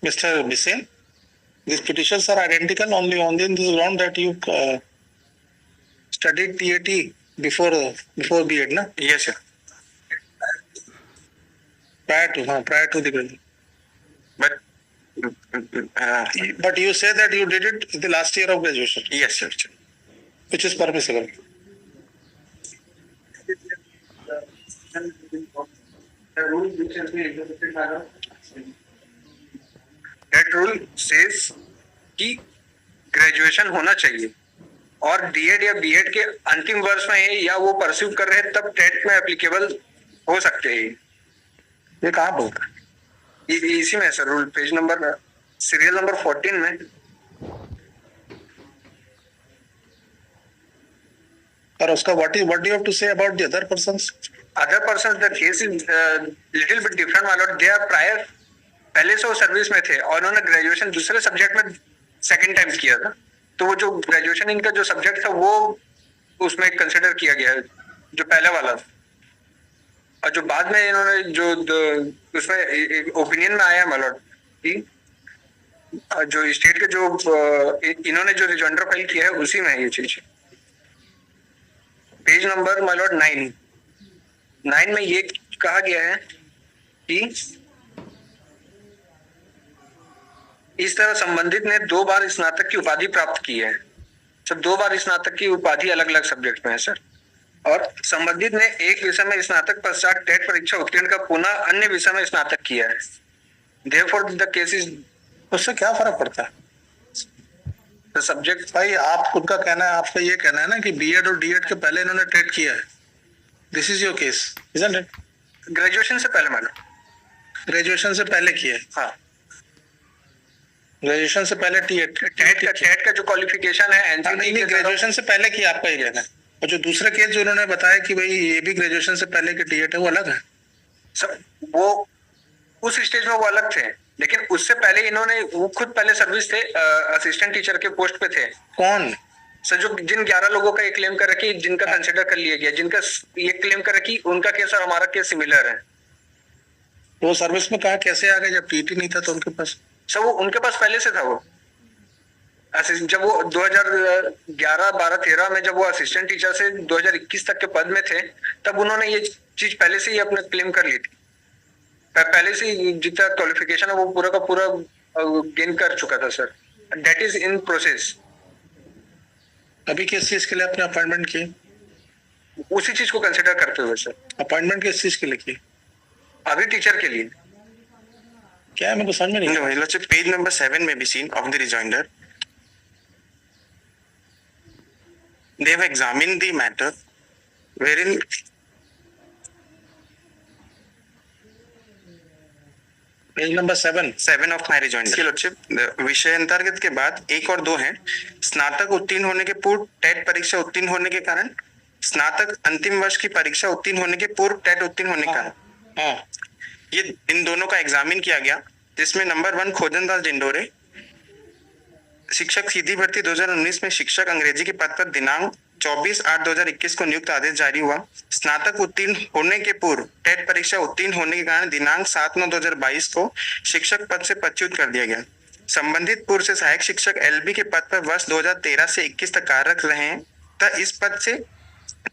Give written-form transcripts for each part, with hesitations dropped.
Mr. Bissen, these petitions are identical only on this ground that you studied TAT before B.Ed, na? Yes, sir. Prior to the graduation. But you say that you did it in the last year of graduation. Yes, sir. Which is permissible. That rule says कि graduation होना चाहिए और DEd या BEd के अंतिम वर्ष में है या वो परस्यू कर रहे हैं तब टेट में एप्लीकेबल हो सकते हैं। ये कहाँ बोलता है? इसी में sir rule page number serial number 14 में। और उसका what do you have to say about the other persons? Other persons, the case is little bit different, my lord. They are prior, पहले से वो सर्विस में थे और उन्होंने ग्रेजुएशन दूसरे सब्जेक्ट में सेकंड टाइम किया था, तो वो जो ग्रेजुएशन इनका जो सब्जेक्ट था वो उसमें कंसिडर किया गया है जो पहले वाला था। और जो बाद में इन्होंने जो उसमें ओपिनियन में आया माय लॉर्ड कि जो स्टेट के जो इन्होंने जो रिजॉइंडर फाइल किया है उसी में है ये चीज। पेज नंबर माय लॉर्ड 9 में ये कहा गया है कि इस तरह संबंधित ने 2 बार स्नातक की उपाधि प्राप्त की है। सब 2 बार स्नातक की उपाधि अलग अलग सब्जेक्ट में है सर। और संबंधित ने एक विषय में स्नातक पश्चात टेट परीक्षा उत्तीर्ण का पुनः अन्य विषय में स्नातक किया है। Therefore the case is, उससे क्या फर्क पड़ता है? the subject, भाई आप खुद का कहना है, आपका ये कहना है ना कि बीएड और डीएड के पहले इन्होंने टेट किया है। This is your case, isn't it? Graduation से पहले मैडम, ग्रेजुएशन से पहले किया है। हाँ, ग्रेजुएशन से पहले टेट का जो क्वालिफिकेशन है नहीं, ग्रेजुएशन से पहले किया, आपका ये कहना है। और जो दूसरा केस जो उन्होंने बताया कि भाई ये भी ग्रेजुएशन से पहले के डीएड है, वो अलग है। सब वो उस स्टेज में वो अलग थे, लेकिन उससे पहले इन्होंने वो खुद पहले सर्विस थे, असिस्टेंट टीचर के पोस्ट पे थे। कौन सर? जो जिन 11 लोगों का ये क्लेम कर रखी, जिनका कंसिडर कर लिया गया, जिनका ये क्लेम कर रखी, उनका केस और हमारा केस सिमिलर है। वो सर्विस में कहा कैसे आ गए जब टीटी नहीं था तो उनके पास? सर वो उनके पास पहले से था। वो जब वो 2011, 12, 13 में जब वो असिस्टेंट टीचर से 2021 तक के पद में थे, तब उन्होंने ये चीज पहले से ही अपने क्लेम कर ली थी। पहले से जितना क्वालिफिकेशन है वो पूरा का पूरा गेन कर चुका था sir. That is in process. अभी किस चीज के लिए आपने अपॉइंटमेंट किए? उसी चीज को कंसिडर करते हुए सर। अपॉइंटमेंट किस चीज के लिए किए? अभी टीचर के लिए। क्या है, मेरे को समझ में नहीं। No, let's say page number 7 may be seen of the rejoinder. They have examined the matter wherein page number 7 of my rejoinder. विषय अंतर्गत के बाद 1 और 2 है। स्नातक उत्तीर्ण होने के पूर्व टेट परीक्षा उत्तीर्ण होने के कारण, स्नातक अंतिम वर्ष की परीक्षा उत्तीर्ण होने के पूर्व टेट उत्तीर्ण होने का, ये इन दोनों का एग्जामिन किया गया, जिसमें नंबर 1 खोजनदास डिंडोरे, शिक्षक सीधी भर्ती 2019 में शिक्षक अंग्रेजी के पद पर दिनांक 24/8/2021 को नियुक्त आदेश जारी हुआ। स्नातक उत्तीर्ण होने के पूर्व टेट परीक्षा उत्तीर्ण होने के कारण दिनांक 7/9/2022 को शिक्षक पद से पदच्युत कर दिया गया। संबंधित पूर्व से सहायक शिक्षक एलबी के पद पर वर्ष 2013 से 21 तक कार्यरत रहे हैं तथा इस पद से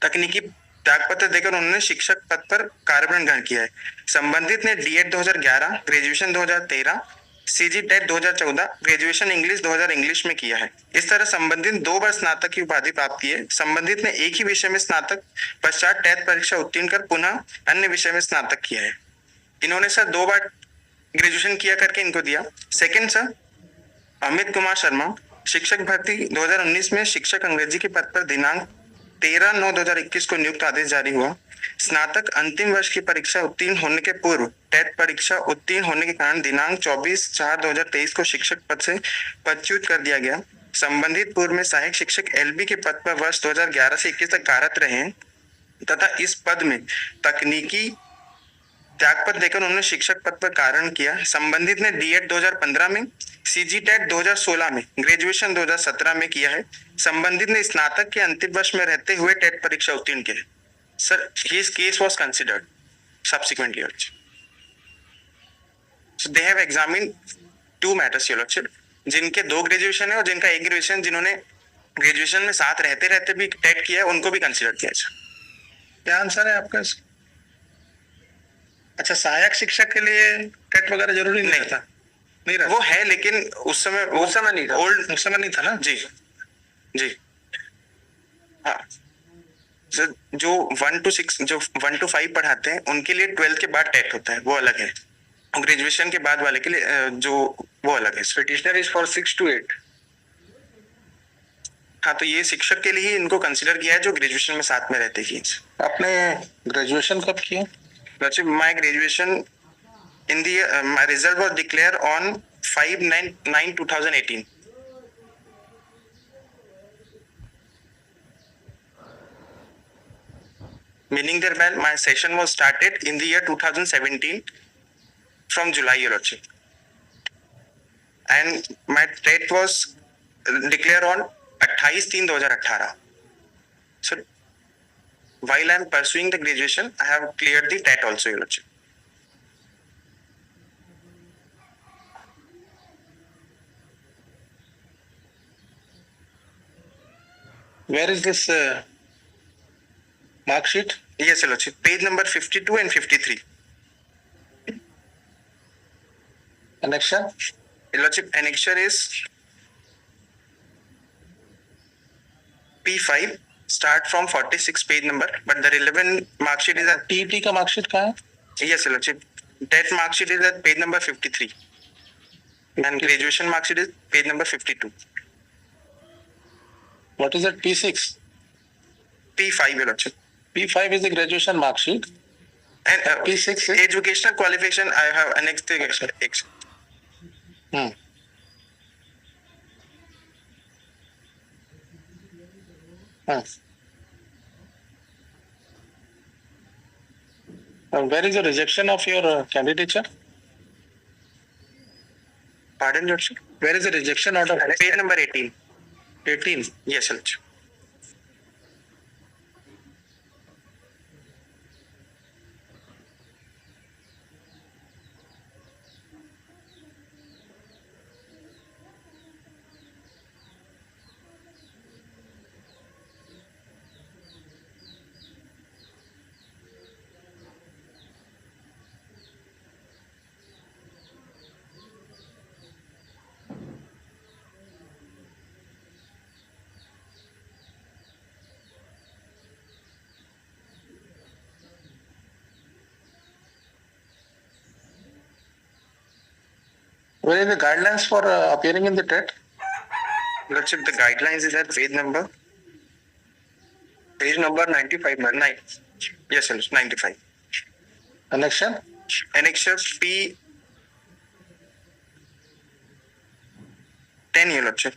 तकनीकी त्यागपत्र देकर उन्होंने शिक्षक पद पर कार्यभार ग्रहण किया है। संबंधित ने DEd 2011, graduation 2013, CG TET 2014, graduation English 2000 English में किया है। इस तरह संबंधित 2 बार स्नातक की उपाधि प्राप्त की है। संबंधित ने एक ही विषय में स्नातक पश्चात टेट परीक्षा उत्तीर्ण कर पुनः अन्य विषय में स्नातक किया है। इन्होंने सर 2 बार ग्रेजुएशन किया करके इनको दिया। सेकंड सर, अमित कुमार शर्मा, शिक्षक भर्ती 2019 में शिक्षक अंग्रेजी के पद पर दिनांक 13/9/2021 को नियुक्त आदेश जारी हुआ। स्नातक अंतिम वर्ष की परीक्षा उत्तीर्ण होने के पूर्व टेट परीक्षा उत्तीर्ण होने के कारण दिनांक 24/4/2023 को शिक्षक पद से पदच्युत कर दिया गया। संबंधित पूर्व में सहायक शिक्षक एलबी के पद पर वर्ष 2011 से 21 तक कार्यरत रहे हैं तथा इस पद में तकनीकी त्यागपत्र देकर उन्होंने शिक्षक पद पर कार्य किया। संबंधित ने डीएड 2015 में, सीजी टेट 2016 में, ग्रेजुएशन 2017 में किया है। संबंधित ने स्नातक के अंतिम वर्ष में रहते हुए टेट परीक्षा उत्तीर्ण किया। Sir, his case was considered subsequently also. So they have examined two matters your lordship, जिनके 2 ग्रेजुएशन है और जिनका 1 ग्रेजुएशन, जिन्होंने ग्रेजुएशन में साथ रहते रहते भी टेट किया है, उनको भी कंसिडर किया जाए। क्या आंसर है आपका इसका? अच्छा, सहायक शिक्षक के लिए टेट वगैरह जरूरी नहीं नहीं। रहता? नहीं रहता? वो है, लेकिन उस समय नहीं था, ओल्ड, उस समय नहीं था ना? जी जी हाँ सर, जो 1 to 6, जो 1 to 5 पढ़ाते हैं उनके लिए 12th के बाद टेट होता है, वो अलग है। और ग्रेजुएशन के बाद वाले के लिए जो वो अलग है। Petitioner is for 6 to 8। हाँ, तो ये शिक्षक के लिए ही इनको कंसिडर किया है जो ग्रेजुएशन में साथ में रहते ही। आपने ग्रेजुएशन कब किया? My graduation in the my result was declared on 5/9/2018. Meaning that my session was started in the year 2017 from July, your lordship, and my TET was declared on 28/3/2018. So while I am pursuing the graduation, I have cleared the TET also, your lordship. Where is this mark sheet? Yes, your lordship. Page number 52 and 53. Annexure? Your lordship, annexure is P5, start from 46 page number, but the relevant mark sheet is at, TET का mark sheet कहाँ है? yes, your lordship. That mark sheet is at page number 53. And graduation mark sheet is page number 52. What is that? P6? P5, your lordship. P5 is the graduation mark sheet. And P6 is? educational qualification, I have annexed the Hmm. Hmm. Where is the rejection of your candidature? Pardon, your lordship? Where is the rejection order? Page number 18. 18. Yes, your lordship. Where is the guidelines for appearing in the TET? Lordship, the guidelines is at page number 95, man. 9. Yes, sir, 95. Annexure? Annexure P10, your lordship.